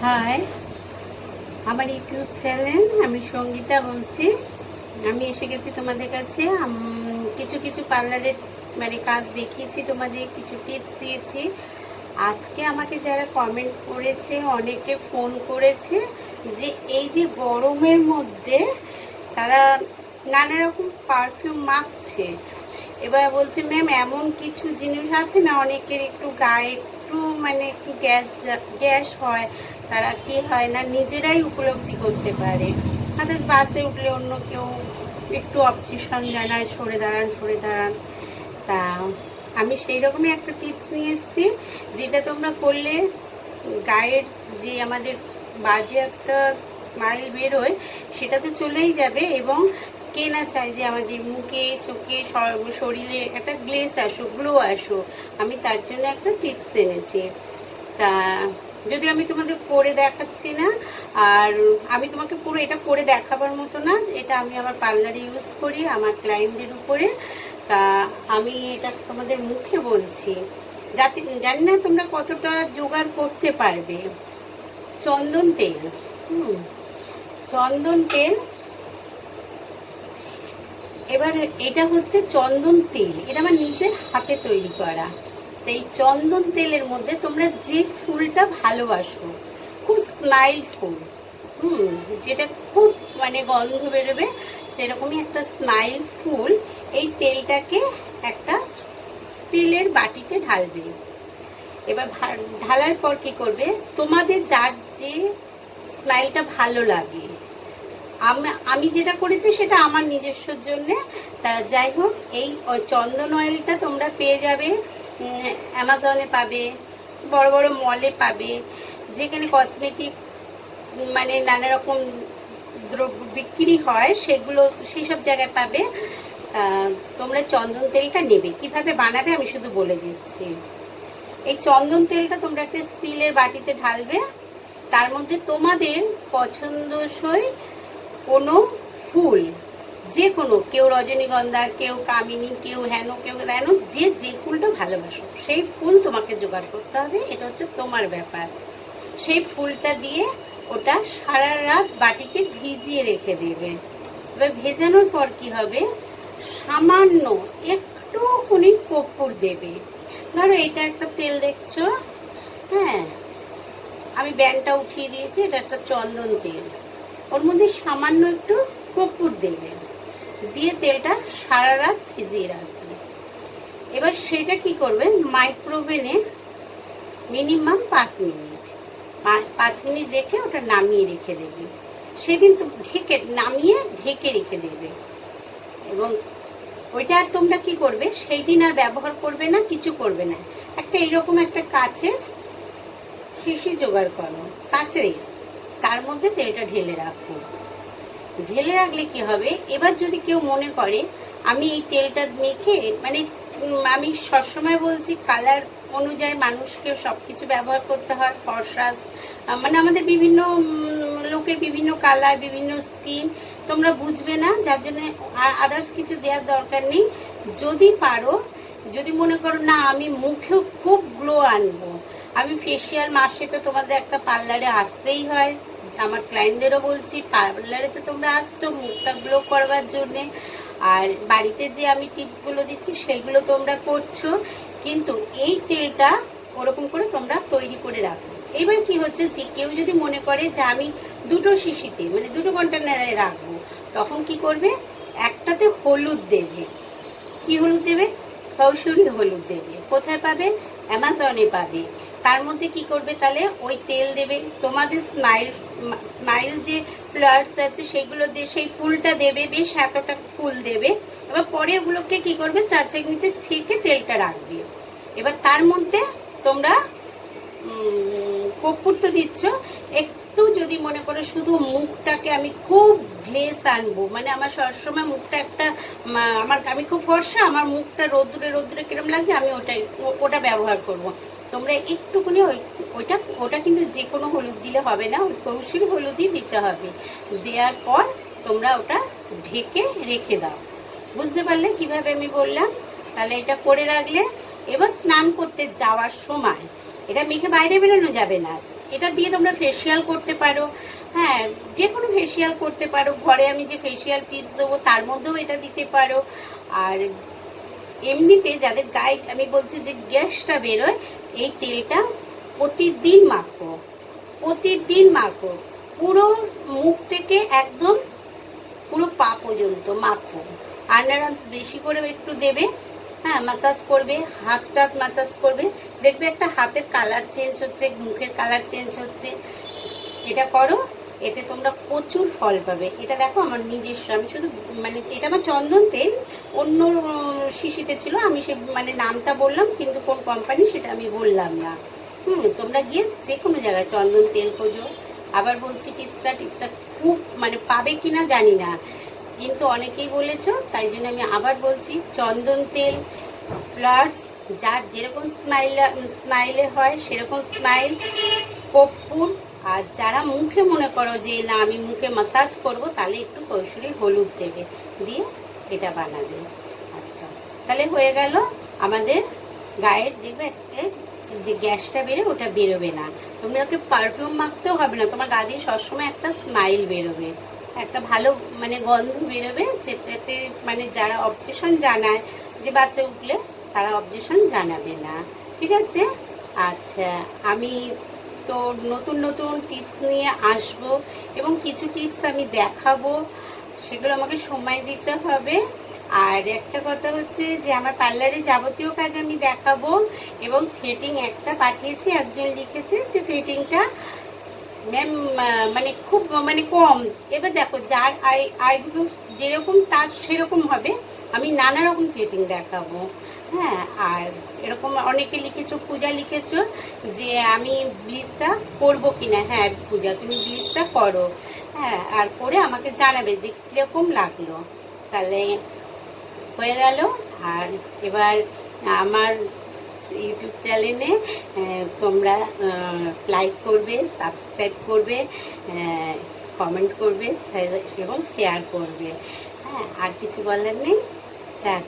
High, আমার YouTube channel. আমি সঙ্গীতা বলছি। আমি এসে গেছি তোমাদের কাছে। কিছু কিছু পার্লারের কাজ দেখিয়েছি, তোমাদের কিছু টিপস দিয়েছি। আজকে আমাকে যারা কমেন্ট করেছে, অনেকে ফোন করেছে যে এই যে গরমের মধ্যে তারা নানা রকম পারফিউম মাখছে। এবার বলছে ম্যাম এমন কিছু জিনিস আছে না, অনেকের একটু গায়ে একটু গ্যাস গ্যাস হয়, তারা কি হয় না নিজেরাই উপলব্ধি করতে পারে। আদার্স বাসে উঠলে অন্য কেউ একটু অবজেকশন জানায়, সরে দাঁড়ান সরে দাঁড়ান। তা আমি সেই রকমই একটা টিপস নিয়ে এসেছি, যেটা তোমরা করলে গায়ের যে আমাদের বাজে একটা স্মাইল বেরোয় সেটা তো চলেই যাবে, এবং কে না চায় যে আমাদের মুখে চোখে শরীরে একটা গ্লেস আসুক, গ্লো আসুক। আমি তার জন্য একটা টিপস এনেছি। তা যদি আমি তোমাদের করে দেখাচ্ছি না, আর আমি তোমাকে পুরো এটা করে দেখাবার মতো না, এটা আমি আমার পার্লারে ইউজ করি আমার ক্লায়েন্টদের উপরে। তা আমি এটা তোমাদের মুখে বলছি, যাতে জানি না তোমরা কতটা জোগাড় করতে পারবে। চন্দন তেল, চন্দন তেল। এবার এটা হচ্ছে চন্দন তেল, এটা আমার নিজের হাতে তৈরি করা। এই চন্দন তেলের মধ্যে তোমরা যে ফুলটা ভালোবাসো, খুব স্মাইল ফুল, যেটা খুব গন্ধ বেরোবে, সেরকমই একটা স্মাইল ফুল, এই তেলটাকে একটা স্টিলের বাটিতে ঢালবে। এবার ঢালার পর কি করবে, তোমাদের যার যে স্মাইলটা ভালো লাগে, আমি যেটা করেছি সেটা আমার নিজস্বর জন্যে। তা যাই হোক, এই চন্দন অয়েলটা তোমরা পেয়ে যাবে, অ্যামাজনে পাবে, বড় বড় মলে পাবে, যেখানে কসমেটিক নানা রকম দ্রব্য বিক্রি হয় সেগুলো, সেই সব জায়গায় পাবে। তোমরা চন্দন তেলটা নেবে। কিভাবে বানাবে আমি শুধু বলে দিচ্ছি। এই চন্দন তেলটা তোমরা একটা স্টিলের বাটিতে ঢালবে, তার মধ্যে তোমাদের পছন্দসই কোনো ফুল, যে কোনো, কেউ রজনীগন্ধা, কেউ কামিনী, কেউ হেন, কেউ তেন, যে যে ফুলটা ভালোবাসো সেই ফুল তোমাকে জোগাড় করতে হবে। এটা হচ্ছে তোমার ব্যাপার। সেই ফুলটা দিয়ে ওটা সারা রাত বাটিতে ভিজিয়ে রেখে দেবে। এবার ভেজানোর পর কি হবে, সামান্য একটুখানি কর্পূর দেবে। ধরো এটা একটা তেল দেখছো, হ্যাঁ, আমি ব্যানটা উঠিয়ে দিয়েছি, এটা একটা চন্দন তেল, ওর মধ্যে সামান্য একটু কর্পূর দেবে, দিয়ে তেলটা সারা রাত ভিজিয়ে রাখবে। এবার সেটা কি করবে, মাইক্রোওভেনে মিনিমাম 5 মিনিট, 5 মিনিট রেখে ওটা নামিয়ে রেখে দেবে। সেদিন তো নামিয়ে ঢেকে রেখে দেবে। এবং ওইটা আর তোমরা কি করবে, সেই দিন আর ব্যবহার করবে না, কিছু করবে না। একটা এইরকম একটা কাচের শিশি জোগাড় করো, কাচের, তার মধ্যে তেলটা ঢেলে রাখো। ঢেলে রাখলে কি হবে, এবার যদি কেউ মনে করে আমি এই তেলটা মেখে আমি সবসময় বলছি কালার অনুযায়ী মানুষকে সবকিছু ব্যবহার করতে হয়। ফর্সা আমাদের বিভিন্ন লোকের বিভিন্ন কালার, বিভিন্ন স্কিন, তোমরা বুঝবে না, যার জন্য আর আদার্স কিছু দেওয়ার দরকার নেই। যদি পারো, যদি মনে করো না আমি মুখেও খুব গ্লো আনবো, আমি ফেসিয়াল মাসে তো তোমাদের একটা পার্লারে আসতেই হয়। আমার ক্লায়েন্টদেরও বলছি, পার্লারে তো তোমরা আসছো মুখটা গ্লো করবার জন্যে, আর বাড়িতে যে আমি টিপসগুলো দিচ্ছি সেগুলো তোমরা করছো, কিন্তু এই তেলটা ওরকম করে তোমরা তৈরি করে রাখো। এবার কি হচ্ছে, যে কেউ যদি মনে করে যে আমি দুটো শিশিতে দুটো কন্টেনারে রাখবো, তখন কি করবে, একটাতে হলুদ দেবে। কি হলুদ দেবে, কৌশলী হলুদ দেবে। কোথায় পাবে, অ্যামাজনে পাবে। তার মধ্যে কি করবে, তাহলে ওই তেল দেবে, তোমাদের স্মাইল যে ফ্লাওয়ার্স আছে সেগুলো দিয়ে সেই ফুলটা দেবে, বেশ এতটা ফুল দেবে। এবার পরে ওগুলোকে কি করবে, চাচনিতে ছেঁকে তেলটা রাখবে। এবার তার মধ্যে তোমরা কর্পূর তো দিচ্ছ, একটু যদি মনে করো শুধু মুখটাকে আমি খুব গ্লেস আনবো, আমার সবসময় মুখটা একটা আমি খুব ফর্সা, আমার মুখটা রোদ্দুরে রোদ্দুরে কিরম লাগছে, আমি ওটা ব্যবহার করব। তোমরা একটুখানি ওটা কিন্তু যে কোনো হলুদ দিলে হবে না, ওই কৌশলী হলুদই দিতে হবে। দেওয়ার পর তোমরা ওটা ঢেকে রেখে দাও। বুঝতে পারলে কিভাবে আমি বললাম? তাহলে এটা করে রাখলে এবার স্নান করতে যাওয়ার সময় এটা মেখে বাইরে বেরোনো যাবে না, এটা দিয়ে তোমরা ফেসিয়াল করতে পারো, হ্যাঁ যে কোনো ফেসিয়াল করতে পারো, ঘরে আমি যে ফেসিয়াল টিপস দেবো তার মধ্যেও এটা দিতে পারো। আর এমনিতে যাদের গায়ে আমি বলছি যে গ্যাসটা বেরোয়, এই তেলটা প্রতিদিন মাখো, প্রতিদিন মাখো, পুরো মুখ থেকে একদম পুরো পা পর্যন্ত মাখো। আন্ডারআর্মস বেশি করে একটু দেবে, হ্যাঁ মাসাজ করবে, হাতটা মাসাজ করবে, দেখবে একটা হাতের কালার চেঞ্জ হচ্ছে, মুখের কালার চেঞ্জ হচ্ছে। এটা করো, এতে তোমরা প্রচুর ফল পাবে। এটা দেখো আমার নিজস্ব, আমি শুধু মানে এটা আমার চন্দন তেল, অন্য শিশিতে ছিল, আমি সে মানে নামটা বললাম কিন্তু কোন কোম্পানি সেটা আমি বললাম না। তোমরা গিয়ে যে কোনো জায়গায় চন্দন তেল খোঁজো। আবার বলছি টিপসটা খুব মানে পাবে কিনা জানি না, কিন্তু অনেকেই বলেছো তাই জন্য আমি আবার বলছি, চন্দন তেল, ফ্লাওয়ার্স, যার যেরকম স্মাইলে হয় সেরকম স্মাইল, কর্পূর, আর যারা মুখে মনে করো যে না আমি মুখে মাসাজ করব, তাহলে একটু কসুরি হলুদ দেবে, দিয়ে এটা বানাবে। আচ্ছা তাহলে হয়ে গেল আমাদের গায়ের, দেখবে যে গ্যাসটা বেরো ওটা বেরোবে না। তোমরা ওকে পারফিউম মাখতেও হবে না, তোমার গা দিয়ে সবসময় একটা স্মাইল বেরোবে, একটা ভালো মানে গন্ধ বেরোবে, যেটাতে মানে যারা অবজেশন জানায় যে বাসে উঠলে, তারা অবজেশন জানাবে না। ঠিক আছে? আচ্ছা আমি তো নতুন নতুন টিপস নিয়ে আসব, এবং কিছু টিপস আমি দেখাবো, সেগুলো আমাকে সময় দিতে হবে। আর একটা কথা হচ্ছে যে আমার পার্লারে যাবতীয় কাজ আমি দেখাবো, এবং থ্রেডিং একটা পাঠিয়েছি, একজন লিখেছে যে থ্রেডিংটা ম্যাম মানে খুব মানে কম। এবার দেখো যার আইব্রো যেরকম তার সেরকম হবে, আমি নানা রকম থ্রেডিং দেখাবো। হ্যাঁ আর এরকম অনেকে লিখেছো, পূজা লিখেছো যে আমি ব্লিচটা করবো কিনা। হ্যাঁ পূজা তুমি ব্লিচটা করো, হ্যাঁ আর করে আমাকে জানাবে যে কীরকম লাগলো। তাহলে হয়ে গেল। আর এবার আমার ইউটিউব চ্যানেলে তোমরা লাইক করবে, সাবস্ক্রাইব করবে, কমেন্ট করবে এবং শেয়ার করবে। হ্যাঁ আর কিছু বলার নেই। টাটা।